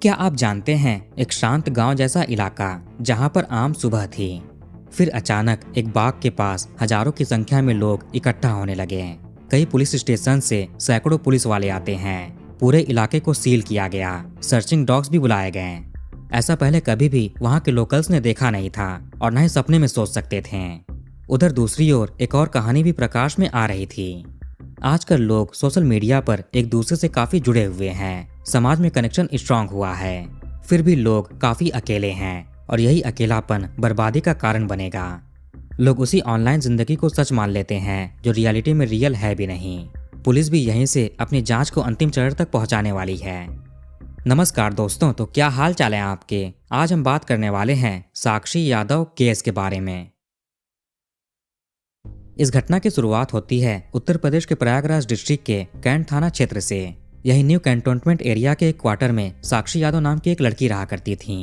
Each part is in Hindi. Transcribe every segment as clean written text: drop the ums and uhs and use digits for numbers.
क्या आप जानते हैं, एक शांत गांव जैसा इलाका जहां पर आम सुबह थी, फिर अचानक एक बाग के पास हजारों की संख्या में लोग इकट्ठा होने लगे। कई पुलिस स्टेशन से सैकड़ों पुलिस वाले आते हैं। पूरे इलाके को सील किया गया, सर्चिंग डॉग्स भी बुलाए गए। ऐसा पहले कभी भी वहां के लोकल्स ने देखा नहीं था और न ही सपने में सोच सकते थे। उधर दूसरी ओर एक और कहानी भी प्रकाश में आ रही थी। आजकल लोग सोशल मीडिया पर एक दूसरे से काफी जुड़े हुए हैं, समाज में कनेक्शन स्ट्रांग हुआ है, फिर भी लोग काफी अकेले हैं और यही अकेलापन बर्बादी का कारण बनेगा। लोग उसी ऑनलाइन जिंदगी को सच मान लेते हैं जो रियलिटी में रियल है भी नहीं। पुलिस भी यहीं से अपनी जांच को अंतिम चरण तक पहुंचाने वाली है। नमस्कार दोस्तों, तो क्या हाल चाल है आपके। आज हम बात करने वाले हैं साक्षी यादव केस के बारे में। इस घटना की शुरुआत होती है उत्तर प्रदेश के प्रयागराज डिस्ट्रिक्ट के कैंट थाना क्षेत्र से। यही न्यू कैंटोनमेंट एरिया के एक क्वार्टर में साक्षी यादव नाम की एक लड़की रहा करती थी।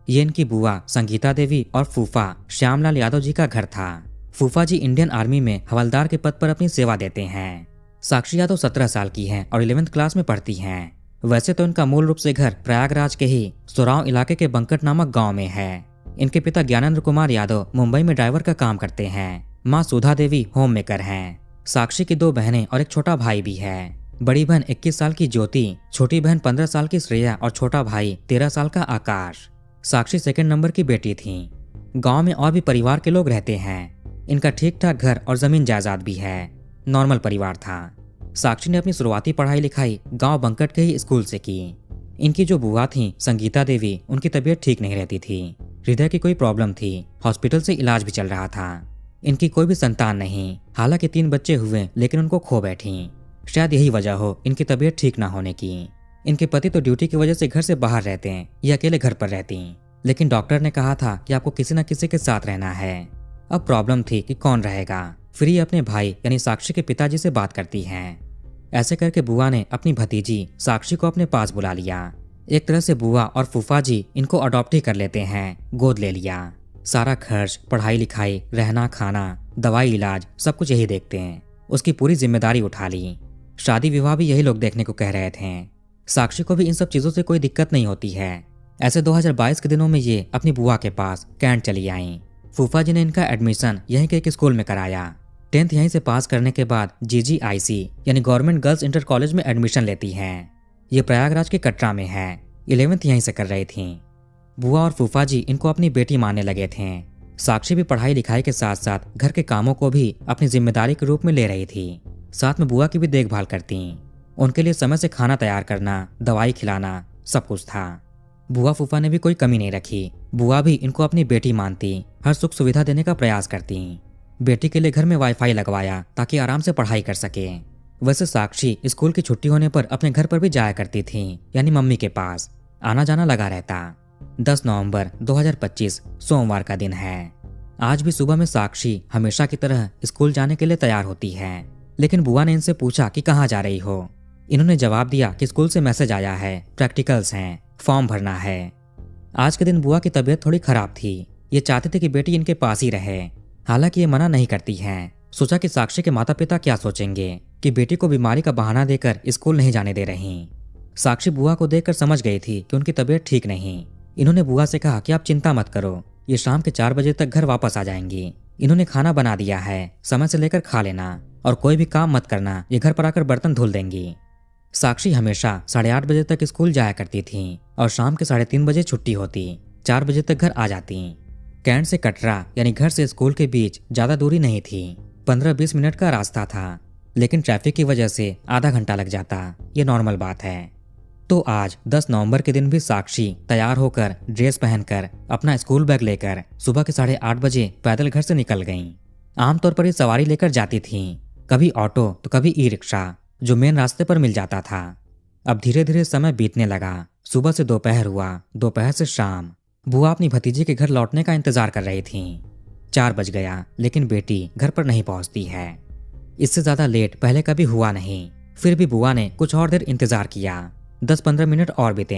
ये इनकी बुआ संगीता देवी और फूफा श्यामलाल यादव जी का घर था। फूफा जी इंडियन आर्मी में हवलदार के पद पर अपनी सेवा देते हैं। साक्षी यादव 17 साल की हैं और 11वीं क्लास में पढ़ती हैं। वैसे तो इनका मूल रूप से घर प्रयागराज के ही सोराव इलाके के बंकट नामक गाँव में है। इनके पिता ज्ञानेंद्र कुमार यादव मुंबई में ड्राइवर का काम करते हैं। माँ सुधा देवी होम मेकर हैं। साक्षी की 2 बहनें और एक छोटा भाई भी है। बड़ी बहन 21 साल की ज्योति, छोटी बहन 15 साल की श्रेया और छोटा भाई 13 साल का आकाश। साक्षी सेकंड नंबर की बेटी थी। गांव में और भी परिवार के लोग रहते हैं। इनका ठीक ठाक घर और जमीन जायदाद भी है। नॉर्मल परिवार था। साक्षी ने अपनी शुरुआती पढ़ाई लिखाई गांव बंकट के ही स्कूल से की। इनकी जो बुआ थी संगीता देवी, उनकी तबीयत ठीक नहीं रहती थी। हृदय की कोई प्रॉब्लम थी, हॉस्पिटल से इलाज भी चल रहा था। इनकी कोई भी संतान नहीं, हालांकि 3 बच्चे हुए लेकिन उनको खो बैठी। शायद यही वजह हो इनकी तबीयत ठीक ना होने की। इनके पति तो ड्यूटी की वजह से घर से बाहर रहते हैं, ये अकेले घर पर रहती। लेकिन डॉक्टर ने कहा था कि आपको किसी न किसी के साथ रहना है। अब प्रॉब्लम थी कि कौन रहेगा। फिर ये अपने भाई यानी साक्षी के पिताजी से बात करती हैं। ऐसे करके बुआ ने अपनी भतीजी साक्षी को अपने पास बुला लिया। एक तरह से बुआ और फूफा जी इनको अडॉप्ट ही कर लेते हैं, गोद ले लिया। सारा खर्च, पढ़ाई लिखाई, रहना खाना, दवाई इलाज सब कुछ यही देखते हैं। उसकी पूरी जिम्मेदारी उठा ली। शादी विवाह भी यही लोग देखने को कह रहे थे। साक्षी को भी इन सब चीजों से कोई दिक्कत नहीं होती है। ऐसे 2022 के दिनों में ये अपनी बुआ के पास कैंट चली आई। फूफा जी ने इनका एडमिशन यहीं के एक स्कूल में कराया। 10th यहीं से पास करने के बाद GGIC यानी गवर्नमेंट गर्ल्स इंटर कॉलेज में एडमिशन लेती हैं। ये प्रयागराज के कटरा में है। 11th यहीं से कर रही थी। बुआ और फूफा जी इनको अपनी बेटी मानने लगे थे। साक्षी भी पढ़ाई लिखाई के साथ साथ घर के कामों को भी अपनी जिम्मेदारी के रूप में ले रही थी। साथ में बुआ की भी देखभाल करती। उनके लिए समय से खाना तैयार करना, दवाई खिलाना सब कुछ था। बुआ फूफा ने भी कोई कमी नहीं रखी। बुआ भी इनको अपनी बेटी मानती, हर सुख सुविधा देने का प्रयास करती। बेटी के लिए घर में वाईफाई लगवाया ताकि आराम से पढ़ाई कर सके। वैसे साक्षी स्कूल की छुट्टी होने पर अपने घर पर भी जाया करती थी, यानी मम्मी के पास आना जाना लगा रहता। 10 नवंबर 2025 सोमवार का दिन है। आज भी सुबह में साक्षी हमेशा की तरह स्कूल जाने के लिए तैयार होती है। लेकिन बुआ ने इनसे पूछा कि कहाँ जा रही हो। इन्होंने जवाब दिया कि स्कूल से मैसेज आया है, प्रैक्टिकल्स हैं, फॉर्म भरना है। आज के दिन बुआ की तबीयत थोड़ी खराब थी। ये चाहते थे कि बेटी इनके पास ही रहे। हालांकि ये मना नहीं करती हैं। सोचा कि साक्षी के माता पिता क्या सोचेंगे कि बेटी को बीमारी का बहाना देकर स्कूल नहीं जाने दे रही। साक्षी बुआ को देखकर समझ गई थी कि उनकी तबीयत ठीक नहीं। इन्होंने बुआ से कहा कि आप चिंता मत करो, ये शाम के 4 बजे तक घर वापस आ जाएंगी। इन्होंने खाना बना दिया है, समय से लेकर खा लेना और कोई भी काम मत करना, ये घर पर आकर बर्तन धुल देंगी। साक्षी हमेशा 8:30 बजे तक स्कूल जाया करती थी और शाम के 3:30 बजे छुट्टी होती। 4 बजे तक घर आ जाती। कैंट से कटरा यानी घर से स्कूल के बीच ज्यादा दूरी नहीं थी, 15-20 मिनट का रास्ता था। लेकिन ट्रैफिक की वजह से आधा घंटा लग जाता, ये नॉर्मल बात है। तो आज 10 नवंबर के दिन भी साक्षी तैयार होकर ड्रेस पहनकर अपना स्कूल बैग लेकर सुबह के 8:30 बजे पैदल घर से निकल गईं। आमतौर पर ये सवारी लेकर जाती थीं, कभी ऑटो तो कभी ई-रिक्शा, जो मेन रास्ते पर मिल जाता था। अब धीरे धीरे समय बीतने लगा। सुबह से दोपहर हुआ, दोपहर से शाम। बुआ अपनी भतीजी के घर लौटने का इंतजार कर रही थी। 4 बज गया लेकिन बेटी घर पर नहीं पहुंचती है। इससे ज्यादा लेट पहले कभी हुआ नहीं। फिर भी बुआ ने कुछ और देर इंतजार किया। 10-15 मिनट और बीते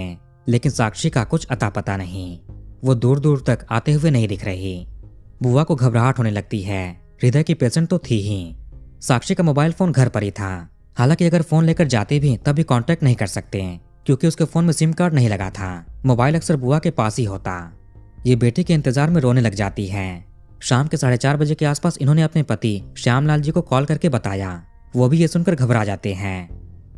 लेकिन साक्षी का कुछ अता पता नहीं। वो दूर दूर तक आते हुए नहीं दिख रही। बुआ को घबराहट होने लगती है। हृदय की पेशेंट तो थी ही। साक्षी का मोबाइल फोन घर पर ही था। हालांकि अगर फोन लेकर जाते भी तब भी कांटेक्ट नहीं कर सकते। क्योंकि उसके फोन में सिम कार्ड नहीं लगा था। मोबाइल अक्सर बुआ के पास ही होता। ये बेटी के इंतजार में रोने लग जाती है। शाम के 4:30 बजे के आसपास इन्होंने अपने पति श्यामलाल जी को कॉल करके बताया। वो भी ये सुनकर घबरा जाते हैं।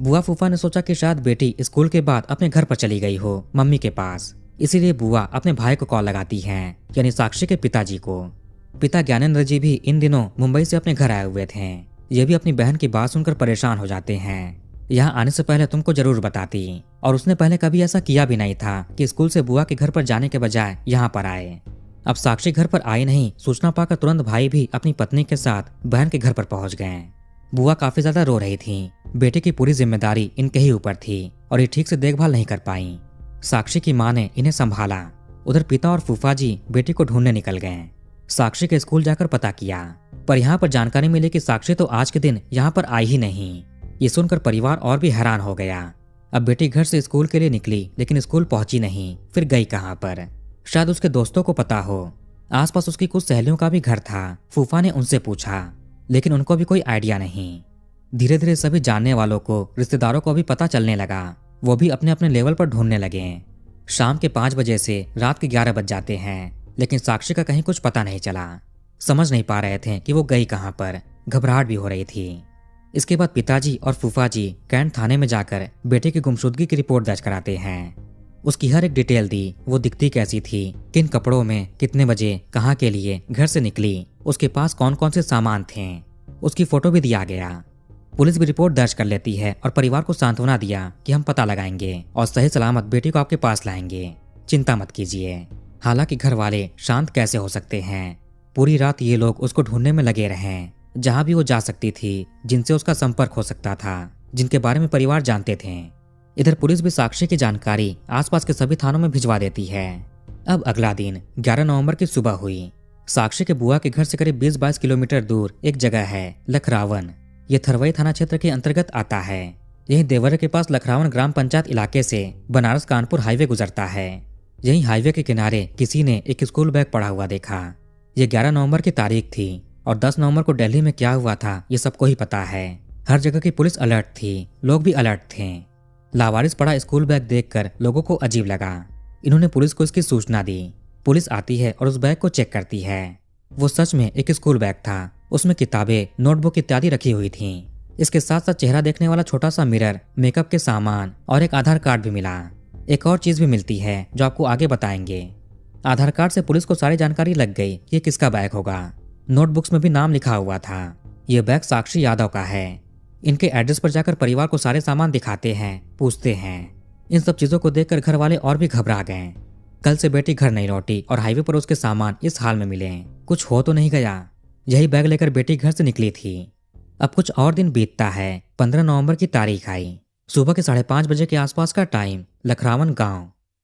बुआ फूफा ने सोचा कि शायद बेटी स्कूल के बाद अपने घर पर चली गई हो, मम्मी के पास। इसीलिए बुआ अपने भाई को कॉल लगाती हैं, यानी साक्षी के पिताजी को। पिता ज्ञानेंद्र जी भी इन दिनों मुंबई से अपने घर आए हुए थे। ये भी अपनी बहन की बात सुनकर परेशान हो जाते हैं। यहाँ आने से पहले तुमको जरूर बताती, और उसने पहले कभी ऐसा किया भी नहीं था कि स्कूल से बुआ के घर पर जाने के बजाय यहाँ पर आए। अब साक्षी घर पर आई नहीं, सूचना पाकर तुरंत भाई भी अपनी पत्नी के साथ बहन के घर पर पहुंच गए। बुआ काफी ज्यादा रो रही थी। बेटे की पूरी जिम्मेदारी इनके ही ऊपर थी और ये ठीक से देखभाल नहीं कर पाई। साक्षी की मां ने इन्हें संभाला। उधर पिता और फूफा जी बेटी को ढूंढने निकल गए। साक्षी के स्कूल जाकर पता किया, पर यहाँ पर जानकारी मिली कि साक्षी तो आज के दिन यहाँ पर आई ही नहीं। ये सुनकर परिवार और भी हैरान हो गया। अब बेटी घर से स्कूल के लिए निकली, लेकिन स्कूल पहुंची नहीं। फिर गई कहाँ पर? शायद उसके दोस्तों को पता हो। आसपास उसकी कुछ सहेलियों का भी घर था। फूफा ने उनसे पूछा, लेकिन उनको भी कोई आइडिया नहीं। धीरे धीरे सभी जानने वालों को, रिश्तेदारों को भी पता चलने लगा। वो भी अपने अपने लेवल पर ढूंढने लगे। शाम के 5 बजे से रात के 11 बज जाते हैं, लेकिन साक्षी का कहीं कुछ पता नहीं चला। समझ नहीं पा रहे थे कि वो गई कहाँ पर। घबराहट भी हो रही थी। इसके बाद पिताजी और फूफा जी कैंट थाने में जाकर बेटे की गुमशुदगी की रिपोर्ट दर्ज कराते हैं। उसकी हर एक डिटेल दी। वो दिखती कैसी थी, किन कपड़ों में, कितने बजे, कहाँ के लिए घर से निकली, उसके पास कौन कौन से सामान थे, उसकी फोटो भी दिया गया। पुलिस भी रिपोर्ट दर्ज कर लेती है और परिवार को सांत्वना दिया कि हम पता लगाएंगे और सही सलामत बेटी को आपके पास लाएंगे, चिंता मत कीजिए। हालांकि घर वाले शांत कैसे हो सकते हैं। पूरी रात ये लोग उसको ढूंढने में लगे रहे। जहां भी वो जा सकती थी, जिनसे उसका संपर्क हो सकता था, जिनके बारे में परिवार जानते थे। इधर पुलिस भी साक्षी की जानकारी आसपास के सभी थानों में भिजवा देती है। अब अगला दिन 11 नवंबर की सुबह हुई। साक्षी के बुआ के घर से करीब 20-22 किलोमीटर दूर एक जगह है, लखरावन। ये थरवई थाना क्षेत्र के अंतर्गत आता है। यही देवरे के पास लखरावन ग्राम पंचायत इलाके से बनारस कानपुर हाईवे गुजरता है। यही हाईवे के किनारे किसी ने एक स्कूल बैग पड़ा हुआ देखा। ये 11 नवंबर की तारीख थी और 10 नवंबर को दिल्ली में क्या हुआ था ये सबको ही पता है। हर जगह की पुलिस अलर्ट थी, लोग भी अलर्ट थे। लावारिस पड़ा स्कूल बैग देखकर लोगों को अजीब लगा। इन्होंने पुलिस को इसकी सूचना दी। पुलिस आती है और उस बैग को चेक करती है। वो सच में एक स्कूल बैग था। उसमें किताबें, नोटबुक इत्यादि रखी हुई थीं। इसके साथ साथ चेहरा देखने वाला छोटा सा मिरर, मेकअप के सामान और एक आधार कार्ड भी मिला। एक और चीज भी मिलती है जो आपको आगे बताएंगे। आधार कार्ड से पुलिस को सारी जानकारी लग गई ये किसका बैग होगा। नोटबुक्स में भी नाम लिखा हुआ था। ये बैग साक्षी यादव का है। इनके एड्रेस पर जाकर परिवार को सारे सामान दिखाते हैं, पूछते हैं। इन सब चीजों को देखकर घर वाले और भी घबरा गए। कल से बेटी घर नहीं लौटी और हाईवे पर उसके सामान इस हाल में मिले। कुछ हो तो नहीं गया। यही बैग लेकर बेटी घर से निकली थी। अब कुछ और दिन बीतता है। 15 नवंबर की तारीख आई। सुबह के 5:30 बजे के आसपास का टाइम। लखरावन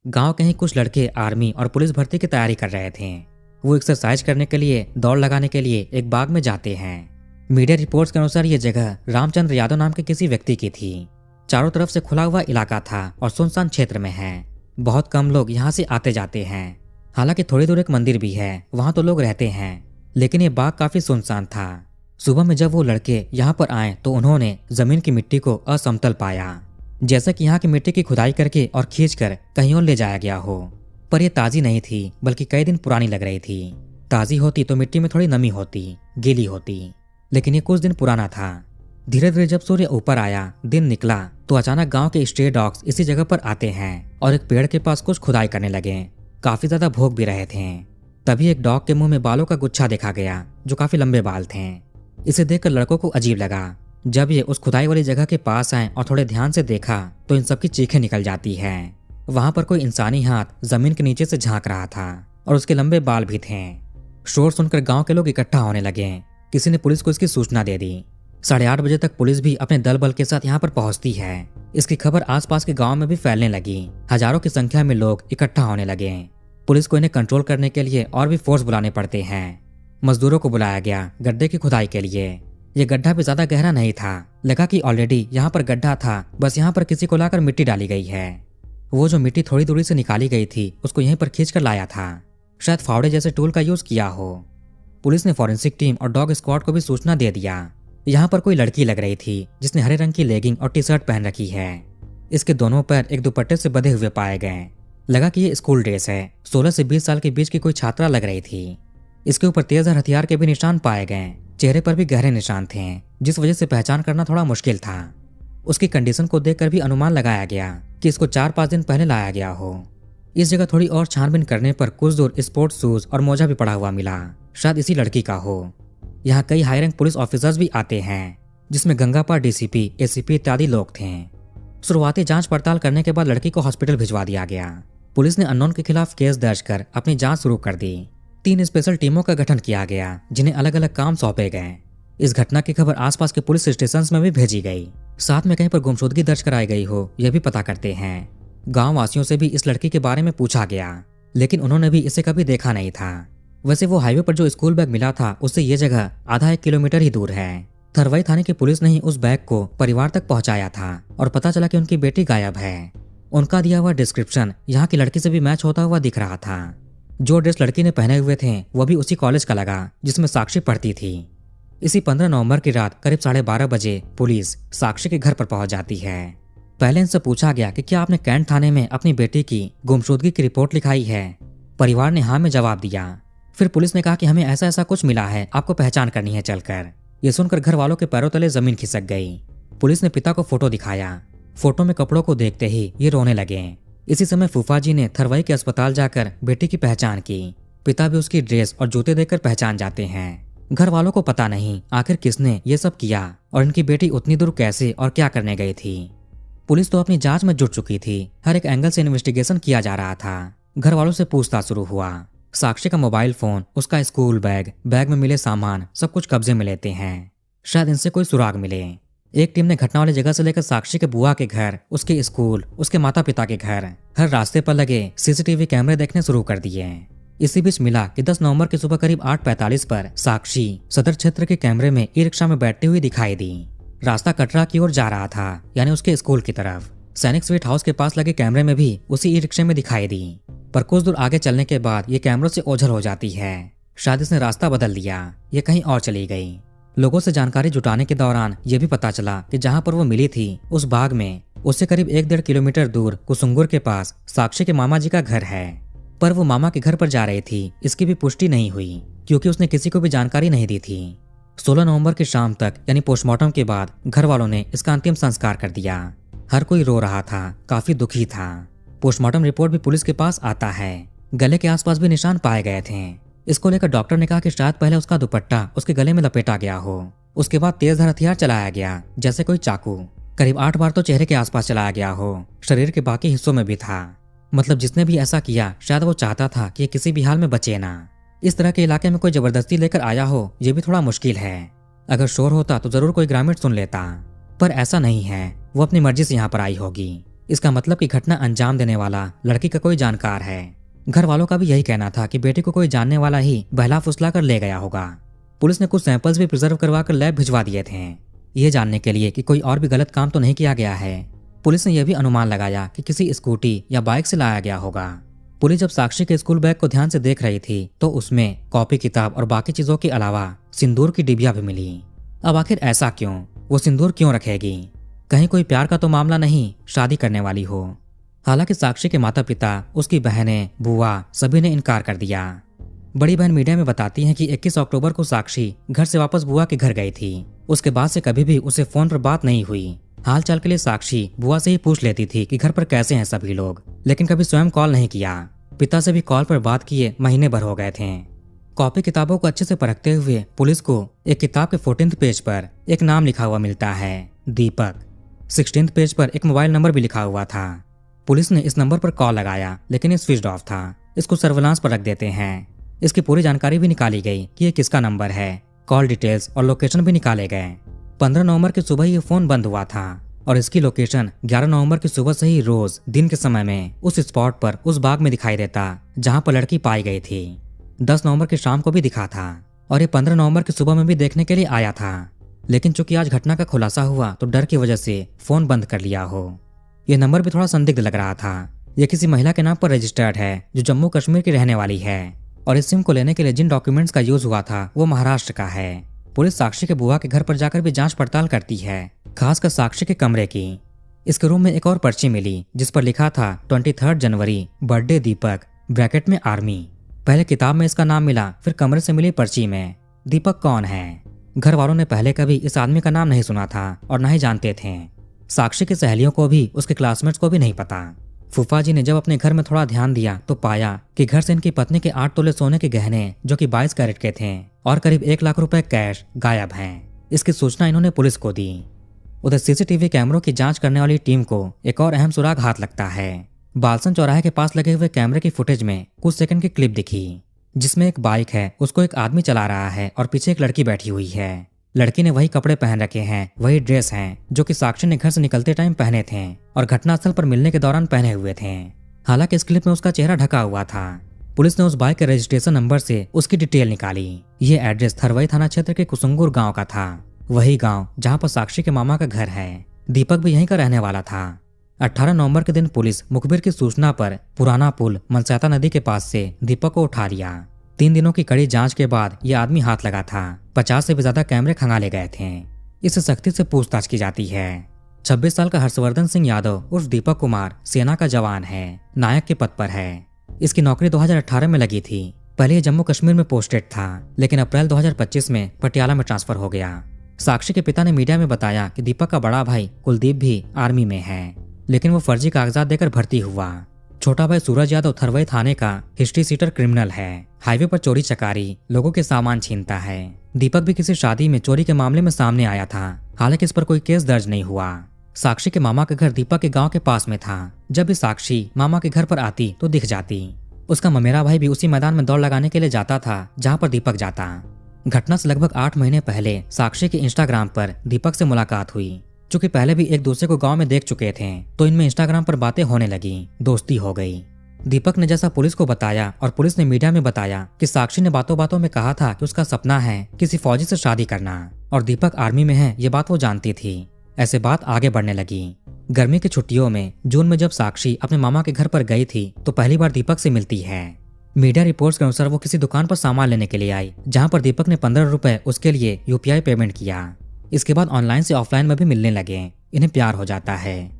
गांव के ही कुछ लड़के आर्मी और पुलिस भर्ती की तैयारी कर रहे थे। वो एक्सरसाइज करने के लिए, दौड़ लगाने के लिए एक बाग में जाते हैं। मीडिया रिपोर्ट्स के अनुसार ये जगह रामचंद्र यादव नाम के किसी व्यक्ति की थी। चारों तरफ से खुला हुआ इलाका था और सुनसान क्षेत्र में है। बहुत कम लोग यहाँ से आते जाते हैं। हालांकि थोड़ी दूर एक मंदिर भी है, वहां तो लोग रहते हैं, लेकिन ये बाग काफी सुनसान था। सुबह में जब वो लड़के यहाँ पर आए तो उन्होंने जमीन की मिट्टी को असमतल पाया, जैसा कि यहाँ की मिट्टी की खुदाई करके और खींचकर कहीं और ले जाया गया हो। पर यह ताजी नहीं थी, बल्कि कई दिन पुरानी लग रही थी। ताजी होती तो मिट्टी में थोड़ी नमी होती, गीली होती, लेकिन ये कुछ दिन पुराना था। धीरे धीरे जब सूर्य ऊपर आया, दिन निकला, तो अचानक गांव के स्ट्रे डॉग्स इसी जगह पर आते हैं और एक पेड़ के पास कुछ खुदाई करने लगे। काफी ज्यादा भोग भी रहे थे। तभी एक डॉग के मुंह में बालों का गुच्छा देखा गया, जो काफी लंबे बाल थे। इसे देखकर लड़कों को अजीब लगा। जब ये उस खुदाई वाली जगह के पास आए और थोड़े ध्यान से देखा तो इन सबकी चीखें निकल जाती है। वहां पर कोई इंसानी हाथ जमीन के नीचे से झांक रहा था और उसके लंबे बाल भी थे। शोर सुनकर गांव के लोग इकट्ठा होने लगे। किसी ने पुलिस को इसकी सूचना दे दी। 8:30 बजे तक पुलिस भी अपने दल बल के साथ यहाँ पर पहुंचती है। इसकी खबर आसपास के गांव में भी फैलने लगी। हजारों की संख्या में लोग इकट्ठा होने लगे। पुलिस को इन्हें कंट्रोल करने के लिए और भी फोर्स बुलाने पड़ते हैं। मजदूरों को बुलाया गया गड्ढे की खुदाई के लिए। ये गड्ढा भी ज्यादा गहरा नहीं था। लगा कि ऑलरेडी यहाँ पर गड्ढा था, बस यहाँ पर किसी को लाकर मिट्टी डाली गई है। वो जो मिट्टी थोड़ी दूरी से निकाली गई थी उसको यहीं पर खींच कर लाया था। शायद फावड़े जैसे टूल का यूज किया हो। पुलिस ने फॉरेंसिक टीम और डॉग स्क्वाड को भी सूचना दे दिया। यहाँ पर कोई लड़की लग रही थी जिसने हरे रंग की लेगिंग और टी शर्ट पहन रखी है। इसके दोनों पैर एक दुपट्टे से बंधे हुए पाए गए। लगा कि ये स्कूल ड्रेस है। 16 से 20 साल के बीच की कोई छात्रा लग रही थी। इसके ऊपर तेजधार हथियार के भी निशान पाए गए। चेहरे पर भी गहरे निशान थे, जिस वजह से पहचान करना थोड़ा मुश्किल था। उसकी कंडीशन को देखकर भी अनुमान लगाया गया कि इसको 4-5 दिन पहले लाया गया हो। इस जगह थोड़ी और छानबीन करने पर कुछ दूर स्पोर्ट्स शूज और मोजा भी पड़ा हुआ मिला। शायद इसी लड़की का हो। यहाँ कई हाई रैंक पुलिस ऑफिसर्स भी आते हैं, जिसमें गंगापार डीसीपी, एसीपी इत्यादि लोग थे। शुरुआती जांच पड़ताल करने के बाद लड़की को हॉस्पिटल भिजवा दिया गया। पुलिस ने अननोन के खिलाफ केस दर्ज कर अपनी जांच शुरू कर दी। 3 स्पेशल टीमों का गठन किया गया, जिन्हें अलग अलग काम सौंपे गए। इस घटना की खबर आसपास के पुलिस स्टेशन में भी भेजी गई। साथ में कहीं पर गुमशुदगी दर्ज कराई गई हो, यह भी पता करते हैं। गांव वासियों से भी इस लड़की के बारे में पूछा गया, लेकिन उन्होंने भी इसे कभी देखा नहीं था। वैसे वो हाईवे पर जो स्कूल बैग मिला था, उससे ये जगह आधा 1 किलोमीटर ही दूर है। थरवई थाने की पुलिस ने ही उस बैग को परिवार तक पहुंचाया था और पता चला कि उनकी बेटी गायब है। उनका दिया हुआ डिस्क्रिप्शन यहाँ की लड़की से भी मैच होता हुआ दिख रहा था। जो ड्रेस लड़की ने पहने हुए थे वो भी उसी कॉलेज का लगा जिसमें साक्षी पढ़ती थी। इसी 15 नवंबर की रात करीब 12:30 बजे पुलिस साक्षी के घर पर पहुंच जाती है। पहले इनसे पूछा गया कि क्या आपने कैंट थाने में अपनी बेटी की गुमशुदगी की रिपोर्ट लिखाई है। परिवार ने हाँ में जवाब दिया। फिर पुलिस ने कहा कि हमें ऐसा ऐसा कुछ मिला है, आपको पहचान करनी है चलकर। ये सुनकर घर वालों के पैरों तले जमीन खिसक गई। पुलिस ने पिता को फोटो दिखाया। फोटो में कपड़ों को देखते ही ये रोने लगे। इसी समय फूफा जी ने थरवई के अस्पताल जाकर बेटी की पहचान की। पिता भी उसकी ड्रेस और जूते देखकर पहचान जाते हैं। घर वालों को पता नहीं आखिर किसने ये सब किया और इनकी बेटी उतनी दूर कैसे और क्या करने गई थी। पुलिस तो अपनी जांच में जुट चुकी थी। हर एक एंगल से इन्वेस्टिगेशन किया जा रहा था। घर वालों से पूछताछ शुरू हुआ। साक्षी का मोबाइल फोन, उसका स्कूल बैग, बैग में मिले सामान, सब कुछ कब्जे में लेते हैं। शायद इनसे कोई सुराग मिले। एक टीम ने घटना वाली जगह से लेकर साक्षी के बुआ के घर, उसके स्कूल, उसके माता पिता के घर, हर रास्ते पर लगे सीसीटीवी कैमरे देखने शुरू कर दिए। इसी बीच मिला कि 10 नवंबर की सुबह करीब 8:45 पर साक्षी सदर क्षेत्र के कैमरे में ई रिक्शा में बैठती हुई दिखाई दी। रास्ता कटरा की ओर जा रहा था, यानी उसके स्कूल की तरफ। सैनिक स्वीट हाउस के पास लगे कैमरे में भी उसी ई रिक्शे में दिखाई दी, पर कुछ दूर आगे चलने के बाद ये कैमरों से ओझल हो जाती है। शायद इसने रास्ता बदल दिया, ये कहीं और चली गई। लोगों से जानकारी जुटाने के दौरान ये भी पता चला कि जहां पर वो मिली थी उस बाग में उससे करीब 1-1.5 किलोमीटर दूर कुसुंगुर के पास साक्षी के मामा जी का घर है। पर वो मामा के घर पर जा रही थी, इसकी भी पुष्टि नहीं हुई क्योंकि उसने किसी को भी जानकारी नहीं दी थी। 16 नवंबर की शाम तक यानी पोस्टमार्टम के बाद घर वालों ने इसका अंतिम संस्कार कर दिया। हर कोई रो रहा था, काफी दुखी था। पोस्टमार्टम रिपोर्ट भी पुलिस के पास आता है। गले के आसपास भी निशान पाए गए थे। इसको लेकर डॉक्टर ने कहा कि शायद पहले उसका दुपट्टा उसके गले में लपेटा गया हो, उसके बाद तेजधार हथियार चलाया गया, जैसे कोई चाकू। करीब 8 बार तो चेहरे के आसपास चलाया गया हो, शरीर के बाकी हिस्सों में भी था। मतलब जिसने भी ऐसा किया शायद वो चाहता था कि किसी भी हाल में बचे ना। इस तरह के इलाके में कोई जबरदस्ती लेकर आया हो, ये भी थोड़ा मुश्किल है। अगर शोर होता तो जरूर कोई ग्रामीण सुन लेता, पर ऐसा नहीं है। वो अपनी मर्जी से यहाँ पर आई होगी। इसका मतलब कि घटना अंजाम देने वाला लड़की का कोई जानकार है। घर वालों का भी यही कहना था कि बेटी को कोई जानने वाला ही बहला फुसला कर ले गया होगा। पुलिस ने कुछ सैंपल्स भी प्रिजर्व करवा कर लैब भिजवा दिए थे, ये जानने के लिए कि कोई और भी गलत काम तो नहीं किया गया है। पुलिस ने यह भी अनुमान लगाया कि किसी स्कूटी या बाइक से लाया गया होगा। पुलिस जब साक्षी के स्कूल बैग को ध्यान से देख रही थी तो उसमें कॉपी किताब और बाकी चीजों के अलावा सिंदूर की डिबिया भी मिली। अब आखिर ऐसा क्यों? वो सिंदूर क्यों रखेगी? कहीं कोई प्यार का तो मामला नहीं, शादी करने वाली हो। हालांकि साक्षी के माता पिता, उसकी बहनें, बुआ सभी ने इनकार कर दिया। बड़ी बहन मीडिया में बताती है कि 21 अक्टूबर को साक्षी घर से वापस बुआ के घर गई थी। उसके बाद से कभी भी उसे फोन पर बात नहीं हुई। हाल चाल के लिए साक्षी बुआ से ही पूछ लेती थी कि घर पर कैसे हैं सभी लोग, लेकिन कभी स्वयं कॉल नहीं किया। पिता से भी कॉल पर बात किए महीने भर हो गए थे। कॉपी किताबों को अच्छे से परखते हुए पुलिस को एक किताब के 14th पेज पर एक नाम लिखा हुआ मिलता है, दीपक। 16th पेज पर एक मोबाइल नंबर भी लिखा हुआ था। पुलिस ने इस नंबर पर कॉल लगाया, लेकिन ये स्विच्ड ऑफ था। इसको सर्विलांस पर रख देते हैं। इसकी पूरी जानकारी भी निकाली गई कि ये किसका नंबर है। कॉल डिटेल्स और लोकेशन भी निकाले गए। 15 नवंबर की सुबह ये फोन बंद हुआ था और इसकी लोकेशन 11 नवंबर की सुबह से ही रोज दिन के समय में उस स्पॉट पर उस बाग में दिखाई देता जहां पर लड़की पाई गई थी। 10 नवंबर की शाम को भी दिखा था और ये 15 नवंबर की सुबह में भी देखने के लिए आया था। लेकिन चूंकि आज घटना का खुलासा हुआ तो डर की वजह से फोन बंद कर लिया हो। यह नंबर भी थोड़ा संदिग्ध लग रहा था। यह किसी महिला के नाम पर रजिस्टर्ड है जो जम्मू कश्मीर की रहने वाली है और इस सिम को लेने के लिए जिन डॉक्यूमेंट्स का यूज हुआ था वो महाराष्ट्र का है। पुलिस साक्षी के बुआ के घर पर जाकर भी जांच पड़ताल करती है, खासकर साक्षी के कमरे की। इसके रूम में एक और पर्ची मिली जिस पर लिखा था 23 जनवरी बर्थडे दीपक ब्रैकेट में आर्मी। पहले किताब में इसका नाम मिला, फिर कमरे से मिली पर्ची में। दीपक कौन है? घर वालों ने पहले कभी इस आदमी का नाम नहीं सुना था और न ही जानते थे। साक्षी की सहेलियों को भी, उसके क्लासमेट्स को भी नहीं पता। फूफा जी ने जब अपने घर में थोड़ा ध्यान दिया तो पाया कि घर से इनकी पत्नी के 8 तोले सोने के गहने जो कि 22 कैरेट के थे और करीब 1 लाख रुपए कैश गायब हैं। इसकी सूचना इन्होंने पुलिस को दी। उधर सीसीटीवी कैमरों की जांच करने वाली टीम को एक और अहम सुराग हाथ लगता है। बालसन चौराहे के पास लगे हुए कैमरे की फुटेज में कुछ सेकंड की क्लिप दिखी जिसमें एक बाइक है, उसको एक आदमी चला रहा है और पीछे एक लड़की बैठी हुई है। लड़की ने वही कपड़े पहन रखे हैं, वही ड्रेस हैं जो कि साक्षी ने घर से निकलते टाइम पहने थे और घटनास्थल पर मिलने के दौरान पहने हुए थे। हालांकि इस क्लिप में उसका चेहरा ढका हुआ था। पुलिस ने उस बाइक के रजिस्ट्रेशन नंबर से उसकी डिटेल निकाली। ये एड्रेस थरवई थाना क्षेत्र के कुसुंगुर गांव का था, वही गांव जहां पर साक्षी के मामा का घर है। दीपक भी यहीं का रहने वाला था। 18 नवंबर के दिन पुलिस मुखबिर की सूचना पर पुराना पुल मनसैता नदी के पास से दीपक को उठा लिया। 3 दिनों की कड़ी जांच के बाद ये आदमी हाथ लगा था। 50 से भी ज्यादा कैमरे खंगाले गए थे। इससे सख्ती से पूछताछ की जाती है। 26 साल का हर्षवर्धन सिंह यादव उर्फ दीपक कुमार सेना का जवान है, नायक के पद पर है। इसकी नौकरी 2018 में लगी थी। पहले ये जम्मू कश्मीर में पोस्टेड था, लेकिन अप्रैल 2025 में पटियाला में ट्रांसफर हो गया। साक्षी के पिता ने मीडिया में बताया कि दीपक का बड़ा भाई कुलदीप भी आर्मी में है, लेकिन वो फर्जी कागजात देकर भर्ती हुआ। छोटा भाई सूरज यादव थरवई थाने का हिस्ट्री सीटर क्रिमिनल है। हाईवे पर चोरी चकारी, लोगों के सामान छीनता है। दीपक भी किसी शादी में चोरी के मामले में सामने आया था, हालांकि इस पर कोई केस दर्ज नहीं हुआ। साक्षी के मामा का घर दीपक के गांव के पास में था। जब भी साक्षी मामा के घर पर आती तो दिख जाती। उसका ममेरा भाई भी उसी मैदान में दौड़ लगाने के लिए जाता था जहाँ पर दीपक जाता। घटना से लगभग 8 महीने पहले साक्षी के इंस्टाग्राम पर दीपक से मुलाकात हुई। चूंकि पहले भी एक दूसरे को गांव में देख चुके थे तो इनमें इंस्टाग्राम पर बातें होने लगी, दोस्ती हो गई। दीपक ने जैसा पुलिस को बताया और पुलिस ने मीडिया में बताया कि साक्षी ने बातों बातों में कहा था कि उसका सपना है किसी फौजी से शादी करना और दीपक आर्मी में है, ये बात वो जानती थी। ऐसे बात आगे बढ़ने लगी। गर्मी की छुट्टियों में जून में जब साक्षी अपने मामा के घर पर गई थी तो पहली बार दीपक से मिलती है। मीडिया रिपोर्ट्स के अनुसार वो किसी दुकान पर सामान लेने के लिए आई, जहां पर दीपक ने 15 रुपए उसके लिए यूपीआई पेमेंट किया। इसके बाद ऑनलाइन से ऑफलाइन में भी मिलने लगे। इन्हें प्यार हो जाता है।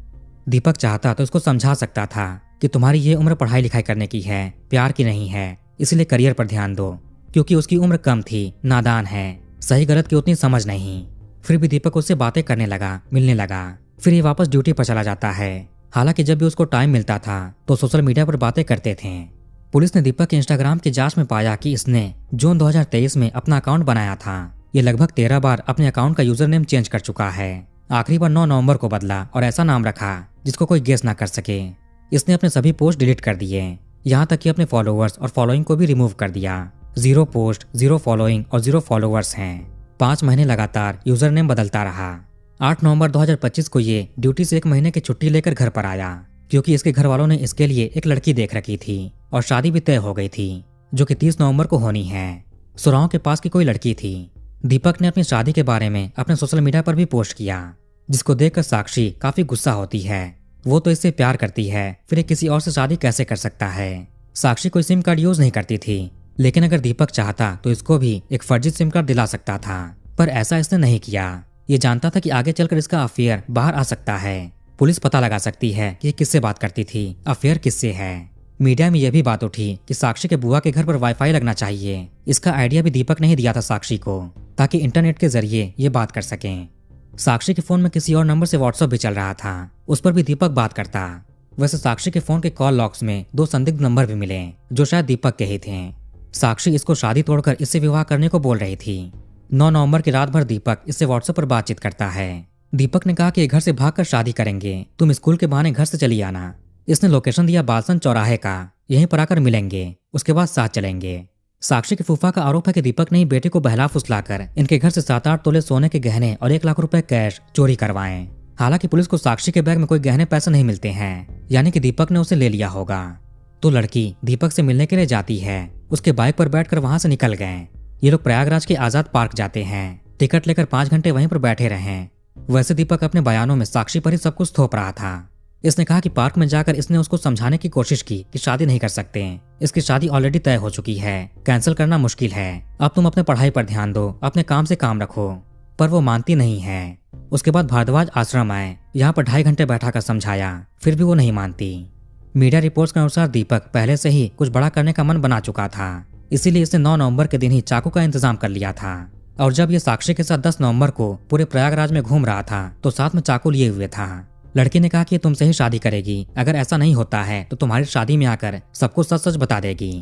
दीपक चाहता तो इसको समझा सकता था कि तुम्हारी ये उम्र पढ़ाई लिखाई करने की है, प्यार की नहीं है, इसलिए करियर पर ध्यान दो। क्योंकि उसकी उम्र कम थी, नादान है, सही गलत की उतनी समझ नहीं। फिर भी दीपक उससे बातें करने लगा, मिलने लगा। फिर ये वापस ड्यूटी पर चला जाता है। हालांकि जब भी उसको टाइम मिलता था तो सोशल मीडिया पर बातें करते थे। पुलिस ने दीपक के इंस्टाग्राम की जांच में पाया कि इसने जून 2023 में अपना अकाउंट बनाया था। ये लगभग 13 बार अपने अकाउंट का यूजर नेम चेंज कर चुका है। आखिरी बार 9 नवंबर को बदला और ऐसा नाम रखा जिसको कोई गेस ना कर सके। इसने अपने सभी पोस्ट डिलीट कर दिए, यहाँ तक कि अपने फॉलोअर्स और फॉलोइंग को भी रिमूव कर दिया। 0 पोस्ट, 0 फॉलोइंग और 0 फॉलोअर्स हैं। 5 महीने लगातार यूजर नेम बदलता रहा। 8 नवंबर 2025 को ये ड्यूटी से 1 महीने की छुट्टी लेकर घर पर आया, क्योंकि इसके घर वालों ने इसके लिए एक लड़की देख रखी थी और शादी भी तय हो गई थी, जो कि 30 नवंबर को होनी है। सुराहों के पास की कोई लड़की थी। दीपक ने अपनी शादी के बारे में अपने सोशल मीडिया पर भी पोस्ट किया, जिसको देखकर साक्षी काफी गुस्सा होती है। वो तो इससे प्यार करती है, फिर ये किसी और से शादी कैसे कर सकता है। साक्षी कोई सिम कार्ड यूज नहीं करती थी, लेकिन अगर दीपक चाहता तो इसको भी एक फर्जी सिम कार्ड दिला सकता था, पर ऐसा इसने नहीं किया। ये जानता था कि आगे चलकर इसका अफेयर बाहर आ सकता है। पुलिस पता लगा सकती है कि ये किससे बात करती थी, अफेयर किससे है। मीडिया में यह भी बात उठी कि साक्षी के बुआ के घर पर वाईफाई लगना चाहिए। इसका आइडिया भी दीपक ने ही दिया था साक्षी को, ताकि इंटरनेट के जरिए ये बात कर सकें। साक्षी के फोन में किसी और नंबर से व्हाट्सएप भी चल रहा था, उस पर भी दीपक बात करता। वैसे साक्षी के फोन के कॉल लॉग्स में 2 संदिग्ध नंबर भी मिले, जो शायद दीपक के ही थे। साक्षी इसको शादी तोड़कर इससे विवाह करने को बोल रही थी। 9 नवंबर की रात भर दीपक इससे व्हाट्सएप पर बातचीत करता है। दीपक ने कहा कि घर से भागकर शादी करेंगे, तुम स्कूल के बहाने घर से चली आना। इसने लोकेशन दिया बालसन चौराहे का, यहीं पर आकर मिलेंगे, उसके बाद साथ चलेंगे। साक्षी के फूफा का आरोप है कि दीपक ने ही बेटे को बहला फुसलाकर इनके घर से 7-8 तोले सोने के गहने और 1 लाख रुपए कैश चोरी करवाएं। हालांकि पुलिस को साक्षी के बैग में कोई गहने पैसे नहीं मिलते हैं, यानी कि दीपक ने उसे ले लिया होगा। तो लड़की दीपक से मिलने के लिए जाती है। उसके बाइक पर बैठकर वहां से निकल गए। ये लोग प्रयागराज के आजाद पार्क जाते हैं। टिकट लेकर 5 घंटे वहीं पर बैठे रहे। वैसे दीपक अपने बयानों में साक्षी पर ही सब कुछ थोप रहा था। इसने कहा कि पार्क में जाकर इसने उसको समझाने की कोशिश की कि शादी नहीं कर सकते, इसकी शादी ऑलरेडी तय हो चुकी है, कैंसिल करना मुश्किल है, अब तुम अपने पढ़ाई पर ध्यान दो, अपने काम से काम रखो। पर वो मानती नहीं है। उसके बाद भारद्वाज आश्रम आए, यहाँ पर 2.5 घंटे बैठा कर समझाया, फिर भी वो नहीं मानती। मीडिया रिपोर्ट्स के अनुसार दीपक पहले से ही कुछ बड़ा करने का मन बना चुका था, इसीलिए इसने 9 नवंबर के दिन ही चाकू का इंतजाम कर लिया था। और जब ये साक्षी के साथ 10 नवंबर को पूरे प्रयागराज में घूम रहा था तो साथ में चाकू लिए हुए था। लड़की ने कहा कि तुमसे ही शादी करेगी, अगर ऐसा नहीं होता है तो तुम्हारी शादी में आकर सबको सच सच बता देगी।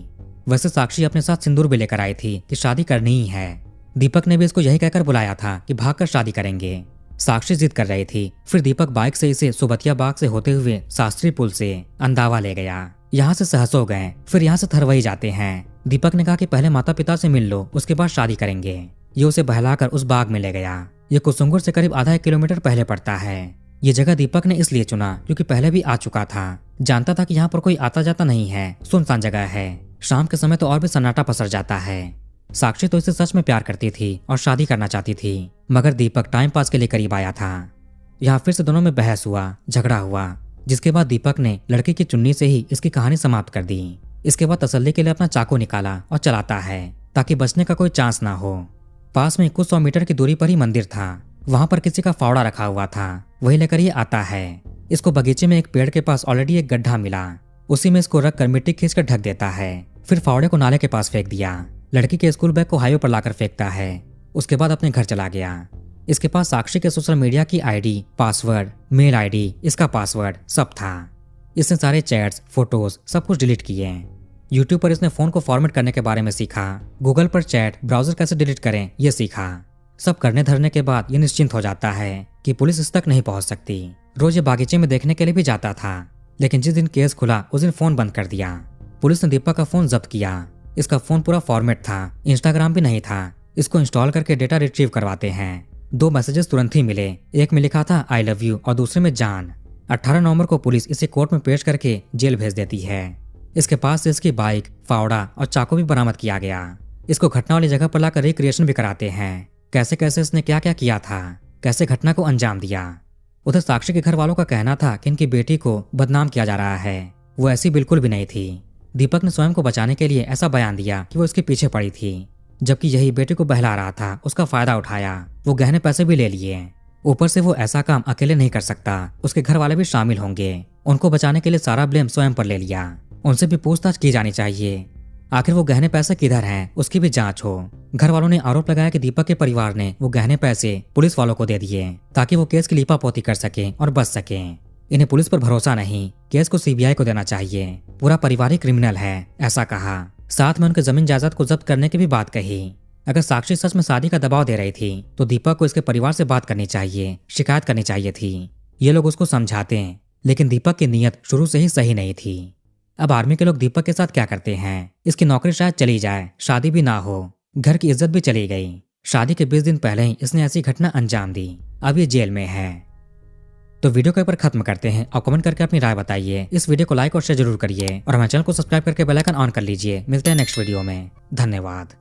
वैसे साक्षी अपने साथ सिंदूर भी लेकर आई थी कि शादी करनी ही है। दीपक ने भी इसको यही कहकर बुलाया था कि भागकर शादी करेंगे। साक्षी जिद कर रही थी। फिर दीपक बाइक से इसे सुबतिया बाग से होते हुए शास्त्री पुल से अंदावा ले गया। यहाँ से सहसो गए, फिर यहाँ से थरवई जाते हैं। दीपक ने कहा कि पहले माता पिता से मिल लो, उसके बाद शादी करेंगे। ये उसे बहलाकर उस बाग में ले गया। ये कुसुंगुर से करीब आधा 1 किलोमीटर पहले पड़ता है। ये जगह दीपक ने इसलिए चुना क्योंकि पहले भी आ चुका था, जानता था कि यहाँ पर कोई आता जाता नहीं है, सुनसान जगह है। शाम के समय तो और भी सन्नाटा पसर जाता है। साक्षी तो इसे सच में प्यार करती थी और शादी करना चाहती थी, मगर दीपक टाइम पास के लिए करीब आया था। यहाँ फिर से दोनों में बहस हुआ, झगड़ा हुआ, जिसके बाद दीपक ने लड़की की चुन्नी से ही इसकी कहानी समाप्त कर दी। इसके बाद तसल्ली के लिए अपना चाकू निकाला और चलाता है ताकि बचने का कोई चांस ना हो। पास में कुछ 100 मीटर की दूरी पर ही मंदिर था, वहां पर किसी का फावड़ा रखा हुआ था, वही लेकर ये आता है। इसको बगीचे में एक पेड़ के पास ऑलरेडी एक गड्ढा मिला, उसी में इसको रखकर मिट्टी खींच कर ढक देता है। फिर फावड़े को नाले के पास फेंक दिया। लड़की के स्कूल बैग को हाईवे पर लाकर फेंकता है। उसके बाद अपने घर चला गया। इसके पास साक्षी के सोशल मीडिया की आईडी, पासवर्ड, मेल आईडी, इसका पासवर्ड सब था। इसने सारे चैट्स, फोटोज सब कुछ डिलीट किए। यूट्यूब पर इसने फोन को फॉर्मेट करने के बारे में सीखा। गूगल पर चैट, ब्राउजर कैसे डिलीट करें ये सीखा। सब करने धरने के बाद ये निश्चिंत हो जाता है कि पुलिस इस तक नहीं पहुंच सकती। रोज ये बागीचे में देखने के लिए भी जाता था, लेकिन जिस दिन केस खुला उस दिन फोन बंद कर दिया। पुलिस ने दीपक का फोन जब्त किया। इसका फोन पूरा फॉर्मेट था, इंस्टाग्राम भी नहीं था। इसको इंस्टॉल करके डेटा रिट्रीव करवाते हैं। 2 मैसेजेस तुरंत ही मिले, एक में लिखा था आई लव यू और दूसरे में जान। 18 नवंबर को पुलिस इसे कोर्ट में पेश करके जेल भेज देती है। इसके पास से इसकी बाइक, फावड़ा और चाकू भी बरामद किया गया। इसको घटना वाली जगह पर लाकर रिक्रिएशन भी कराते हैं, कैसे कैसे इसने क्या क्या किया था, कैसे घटना को अंजाम दिया। उधर साक्षी के घर वालों का कहना था कि इनकी बेटी को बदनाम किया जा रहा है, वो ऐसी बिल्कुल भी नहीं थी। दीपक ने स्वयं को बचाने के लिए ऐसा बयान दिया कि वो इसके पीछे पड़ी थी, जबकि यही बेटी को बहला रहा था, उसका फायदा उठाया। वो गहने पैसे भी ले लिए। ऊपर से वो ऐसा काम अकेले नहीं कर सकता, उसके घर वाले भी शामिल होंगे। उनको बचाने के लिए सारा ब्लेम स्वयं पर ले लिया। उनसे भी पूछताछ की जानी चाहिए, आखिर वो गहने पैसे किधर हैं, उसकी भी जांच हो। घर वालों ने आरोप लगाया कि दीपक के परिवार ने वो गहने पैसे पुलिस वालों को दे दिए ताकि वो केस की लीपापोती कर सकें और बच सकें। इन्हें पुलिस पर भरोसा नहीं, केस को सीबीआई को देना चाहिए, पूरा परिवार ही क्रिमिनल है, ऐसा कहा। साथ में उनके जमीन जायदाद को जब्त करने की भी बात कही। अगर साक्षी सच में शादी का दबाव दे रही थी तो दीपक को इसके परिवार से बात करनी चाहिए, शिकायत करनी चाहिए थी। ये लोग उसको समझाते हैं, लेकिन दीपक की नीयत शुरू से ही सही नहीं थी। अब आर्मी के लोग दीपक के साथ क्या करते हैं, इसकी नौकरी शायद चली जाए, शादी भी ना हो, घर की इज्जत भी चली गई। शादी के 20 दिन पहले ही इसने ऐसी घटना अंजाम दी। अब ये जेल में है। तो वीडियो को एक बार खत्म करते हैं और कमेंट करके अपनी राय बताइए। इस वीडियो को लाइक और शेयर जरूर करिए और हमारे चैनल को सब्सक्राइब करके बेल आइकन ऑन कर लीजिए। मिलते हैं नेक्स्ट वीडियो में। धन्यवाद।